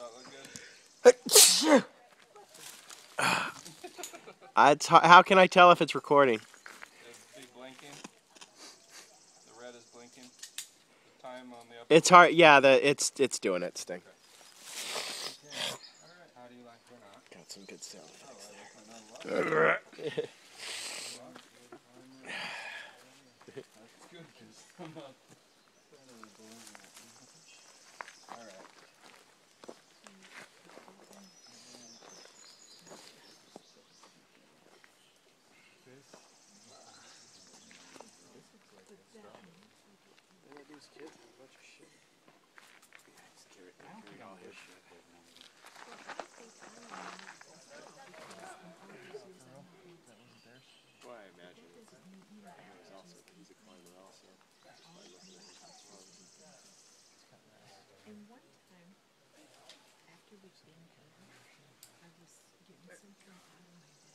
Shot look good? How can I tell if it's recording? It'd be blinking. The red is blinking. The time on the upper It's hard. Yeah, it's doing its thing. Okay. Alright. How do you like it or not? Got some good sound effects there. That's good because I'm not totally believing it. Alright. These kids are a bunch of shit. Carry all his shit. Well, I imagine it was also he's a climber also. And one time, after we came over, I was getting something out of my bag,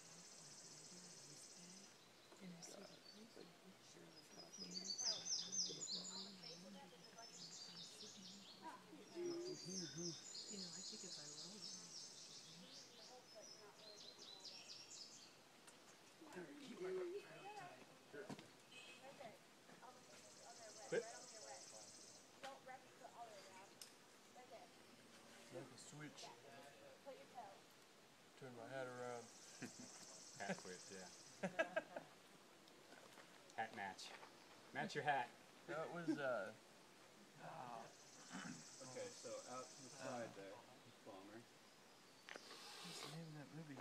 and I saw the post office. You know, I think if I roll it, Make a switch. Turn my hat around. Hat switch, yeah. Hat match. Match your hat. That was, okay, so out to the side there. Bomber. What's the name of that movie?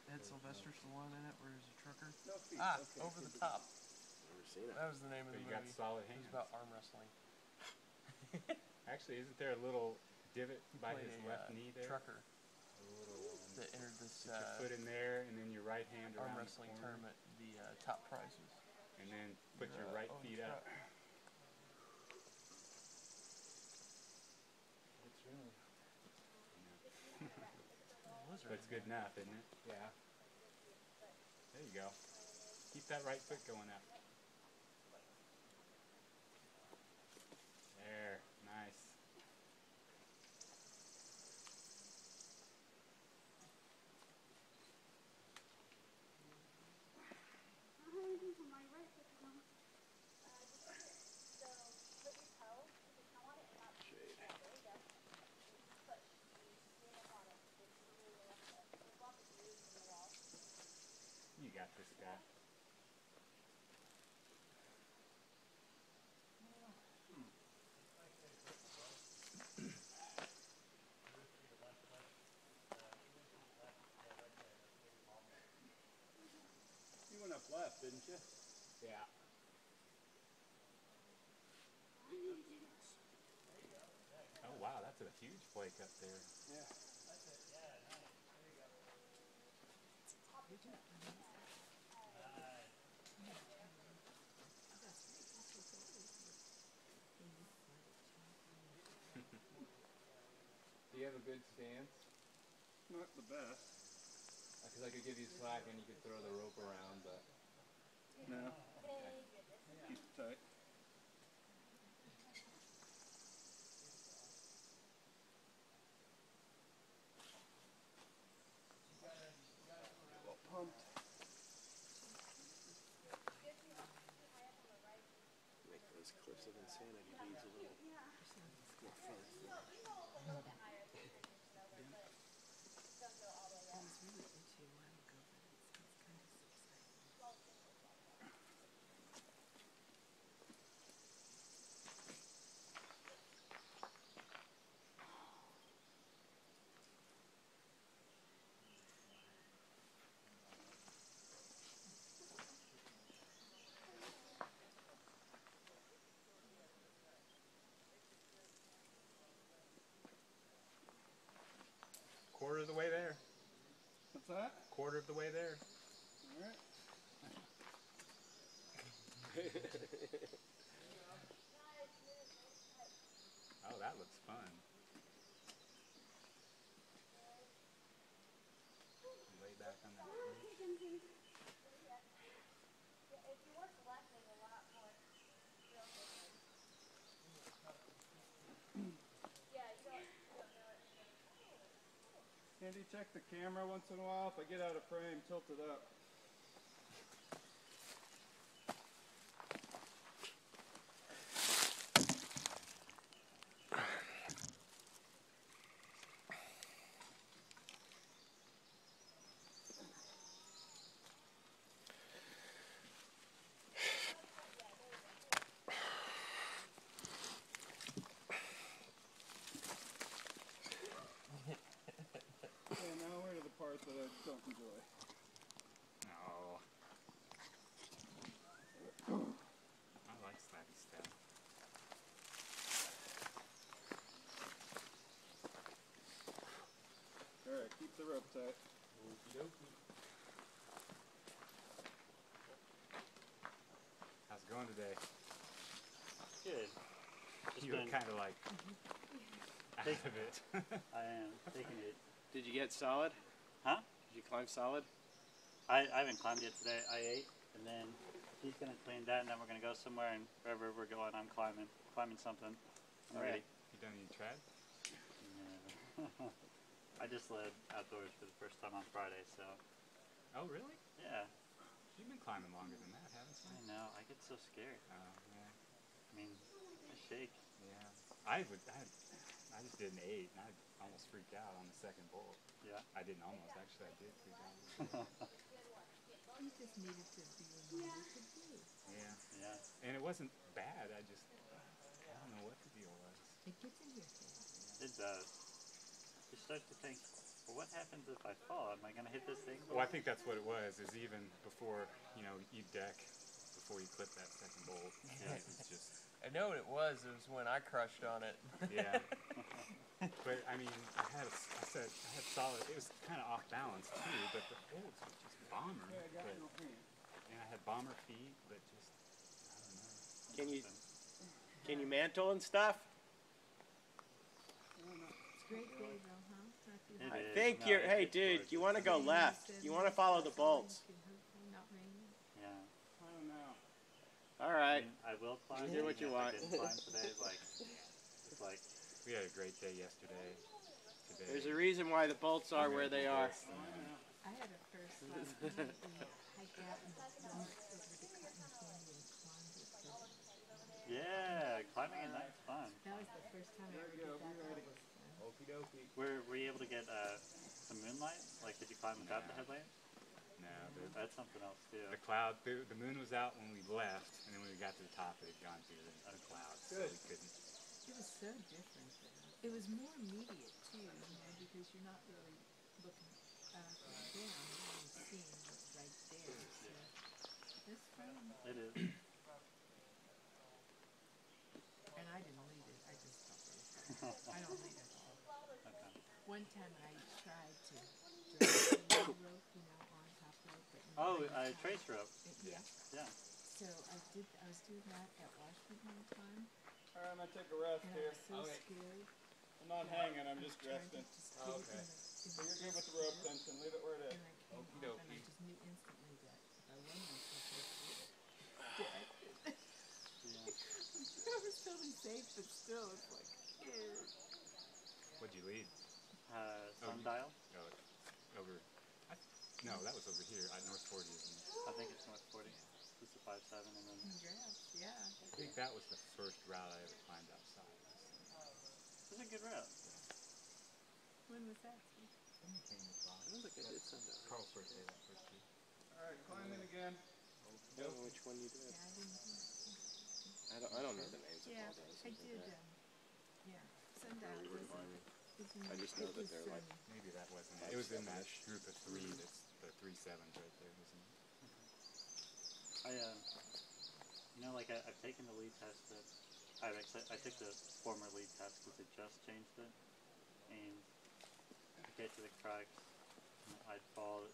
Ed Sylvester Stallone in it, where he's a trucker? No feet. Okay. Over the Top. Never seen it. That was the name of So the you movie. got solid It was hands. about arm wrestling. Actually, isn't there a little divot by Played his a left knee there? trucker A little that entered this put your foot in there, and then your right hand arm around wrestling the corner, tournament, the top prizes. and then put your right feet up. It's really... But it's good enough, isn't it? Yeah. There you go. Keep that right foot going up. There. Nice. You got this, guy. You went up left, didn't you? Yeah. Oh, wow, that's a huge flake up there. Yeah. Do you have a good stance? Not the best. Because I could give you slack and you could throw the rope around, but... No. Okay. Keep it tight. Well pumped. Make those cliffs of insanity beads a little more fun. Quarter of the way there. What's that? Quarter of the way there. Alright. Oh, that looks fun. Lay back on that perch. Andy, check the camera once in a while. If I get out of frame, tilt it up. Okay, now we're to the part that I don't enjoy. No. I like slappy stuff. Alright, keep the rope tight. Okie dokie. How's it going today? Good. Just You were been- kind of like out of it. I am taking it. Did you get solid? Huh? Did you climb solid? I haven't climbed yet today. I ate, and then he's gonna clean that, and then we're gonna go somewhere, and wherever we're going, I'm climbing something. I'm ready. You done any trad? Yeah. I just led outdoors for the first time on Friday, so Oh, really? yeah. You've been climbing longer than that, haven't you? I know. I get so scared. Oh, yeah. I mean, I shake. Yeah. I just did an 8, and I almost freaked out on the second bolt. Yeah. I didn't almost, actually, I did freak out. You just needed to be reminded to do. Yeah. Yeah. And it wasn't bad, I don't know what the deal was. It gets in your head. It does. You start to think, well, what happens if I fall? Am I gonna hit this thing? Well, I think that's what it was, is even before, you deck, before you clip that second bolt, and it was just, I know what it was. It was when I crushed on it. yeah. But, I mean, I had solid, it was kind of off balance too, but the holds were just bomber. Yeah, I got But, no pain. and I had bomber feet, but just, I don't know. Can you mantle and stuff? It's a great day though, huh? Not too It hot. I is. think No, you're. Hey, it's dude, gorgeous. you want to go Rain left? instead You of want to follow the sunshine, bolts? can hopefully not rain. Yeah. I don't know. All I right. mean, I will climb. Do what you even if want. I didn't climb today. It's like We had a great day yesterday. Today. There's a reason why the bolts are where they are. I had a first last night. We hiked out in the dark over to Cotton Candy and climbed it. yeah, climbing at night's fun. That was the first time I ever did that. That was fun. Okie dokie. Were you able to get some moonlight? Like, did you climb without the headlamp? No, That's something else too. the moon was out when we left, and then when we got to the top, it had gone through the clouds, so we couldn't. It was so different though. It was more immediate too, because you're not really looking up or down. You're only seeing what's right there. So it's fun. It is. And I didn't lead it. I just felt really fun. I don't lead at all. Okay. One time I tried to drag the rope, on top rope, but Oh, nobody trace tried. rope. Yeah. Yeah. So I was doing that at Washington one time, Alright, I'm gonna take a rest and I here. was so scared. I'm not hanging, I'm I just tried to resting. just get it in So you're good with the this rope grip, tension, leave it where it is. and I came off, and I just knew instantly that if I let myself go through it, dead. Yeah. I was totally safe, but still, it's like, ew. What'd you lead? Sundial. Over. No, that was over here at North 40, isn't it? I think it's North 40. It's the 5.7, and then Congrats, yeah. I think that was the first route I ever climbed outside. it's a good route. When was that, Steve? When you came with Bob. I don't think I did sundown. Carl's birthday, that first year. Alright, climb in again. I don't know which one you did. Yeah, I didn't do that. I don't know the names of Yeah, all those. I did, yeah. Sundial You was remind me. I just it know that was, they're like Maybe that wasn't it. It was in that group of 3 that's the 3 7s right there, wasn't it? I've taken the lead test that I took the former lead test because it just changed it, and I get to the crux, I'd fall,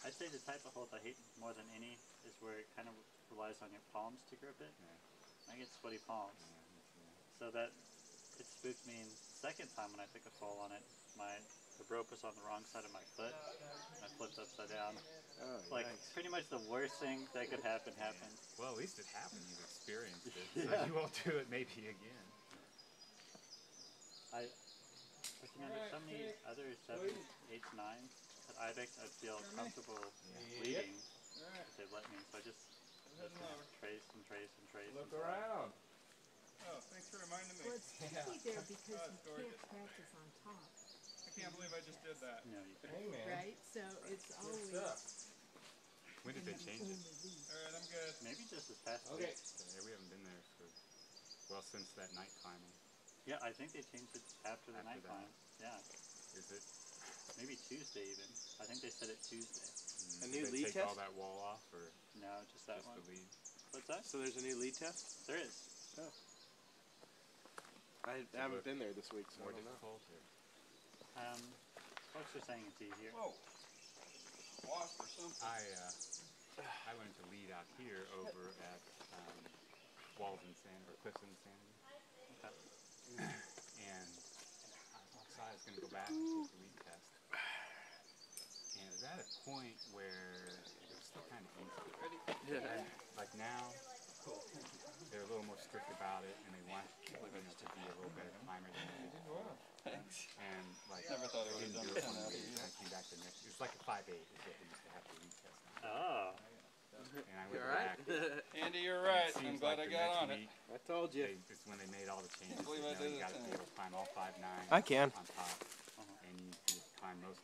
I'd say the type of hold I hate more than any is where it kind of relies on your palms to grip it. Yeah. I get sweaty palms, Yeah, me too. so that it spooked me. And the second time when I took a fall on it, the rope was on the wrong side of my foot, and I flipped upside down. Like, pretty much the worst thing that could happen happened. Well, at least it happened. You've experienced it. Yeah. So you won't do it maybe again. But you know, there's so many other 7s, 8s, 9s that Ibex I'd feel comfortable leading if they let me. So I just trace and trace and trace. Look around. Oh, thanks for reminding me. Well, it's tricky there because you can't practice on top, I can't believe I just did that. No, you can't. Hey man. right? So it's always. When did they change it? Alright, I'm good. Maybe just this past Okay. week. Yeah, we haven't been there for, well, since that night climbing. Yeah, I think they changed it after the night that. climb. Yeah, Is it? maybe Tuesday even. I think they said it Tuesday. A Did new they lead take test? all that wall off, or No, just that just one. the lead? What's that? So there's a new lead test? There is. I haven't been there this week, so More I don't know. difficult? Or? Folks are saying it's easier. Whoa. Wasp or something. I learned to lead out here over at Walls and or Cliffs and Sanity. Okay. And I was outside, I was going to go back and take the lead test. And it was at a point where it was still kind of easy. Yeah. Like now, they're a little more strict about it, and they want you to be a little better climber than you did before. Thanks. And like, Never thought I they would've didn't done do it 10 one out of week, you. I came back the next. It's like a 5.8 is what they used to have to lead test on. Oh. And I You went alright? back. Andy, you're and right. it I'm seems glad like I the got next on it. week, I told you. It's when they made all the changes. believe I You did got it to be able to climb all 5 9s I can. on top, and you climb most